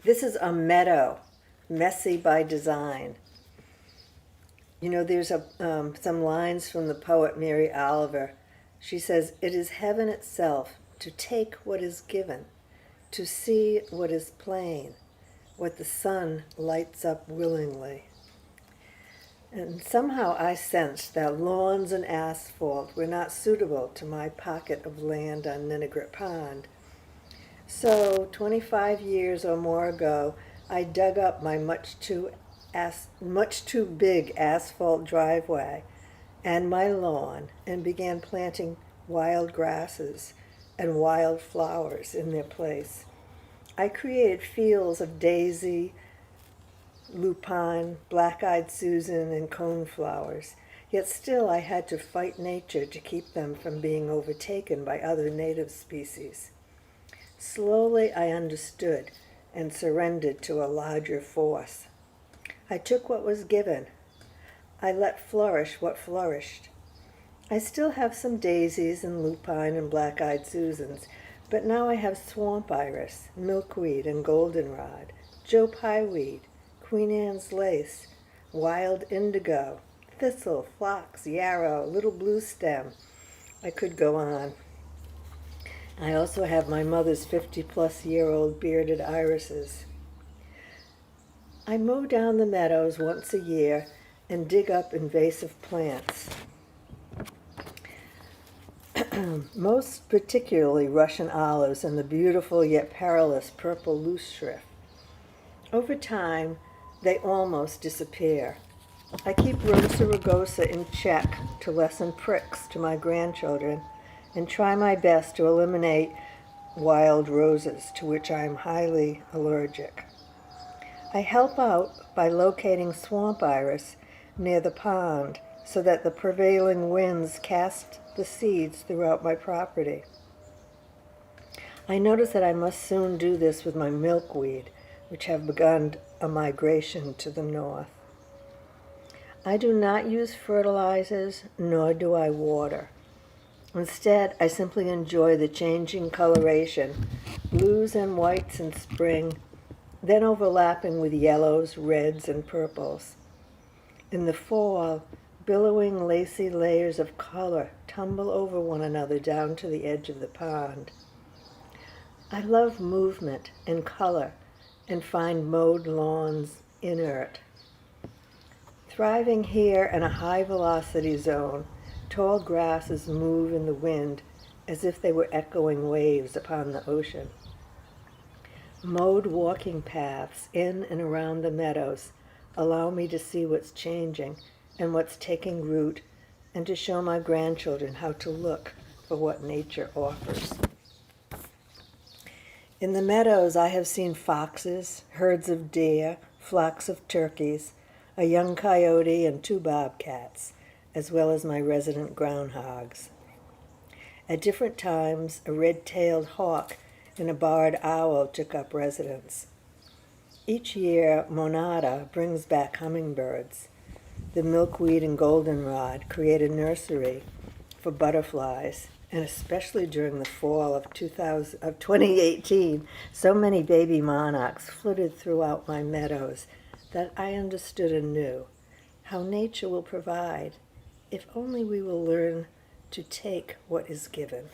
This is a meadow, messy by design. You know, there's some lines from the poet Mary Oliver. She says, "It is heaven itself to take what is given, to see what is plain, what the sun lights up willingly." And somehow I sensed that lawns and asphalt were not suitable to my pocket of land on Ninigret Pond. So 25 years or more ago, I dug up my much too big asphalt driveway and my lawn and began planting wild grasses and wild flowers in their place. I created fields of daisy, lupine, black-eyed Susan, and coneflowers, yet still I had to fight nature to keep them from being overtaken by other native species. Slowly I understood and surrendered to a larger force. I took what was given. I let flourish what flourished. I still have some daisies and lupine and black-eyed Susans, but now I have swamp iris, milkweed and goldenrod, Joe Pyeweed, Queen Anne's lace, wild indigo, thistle, phlox, yarrow, little blue stem. I could go on. I also have my mother's 50-plus-year-old bearded irises. I mow down the meadows once a year and dig up invasive plants, most particularly Russian olives and the beautiful yet perilous purple loosestrife. Over time, they almost disappear. I keep Rosa rugosa in check to lessen pricks to my grandchildren and try my best to eliminate wild roses, to which I am highly allergic. I help out by locating swamp iris near the pond so that the prevailing winds cast the seeds throughout my property. I notice that I must soon do this with my milkweed, which have begun a migration to the north. I do not use fertilizers, nor do I water. Instead, I simply enjoy the changing coloration, blues and whites in spring, then overlapping with yellows, reds, and purples. In the fall, billowing lacy layers of color tumble over one another down to the edge of the pond. I love movement and color and find mowed lawns inert. Thriving here in a high-velocity zone, tall grasses move in the wind as if they were echoing waves upon the ocean. Mowed walking paths in and around the meadows allow me to see what's changing and what's taking root, and to show my grandchildren how to look for what nature offers. In the meadows, I have seen foxes, herds of deer, flocks of turkeys, a young coyote, and 2 bobcats, as well as my resident groundhogs. At different times, a red-tailed hawk and a barred owl took up residence. Each year, Monada brings back hummingbirds. The milkweed and goldenrod create a nursery for butterflies, and especially during the fall of 2018, so many baby monarchs flitted throughout my meadows that I understood anew how nature will provide if only we will learn to take what is given.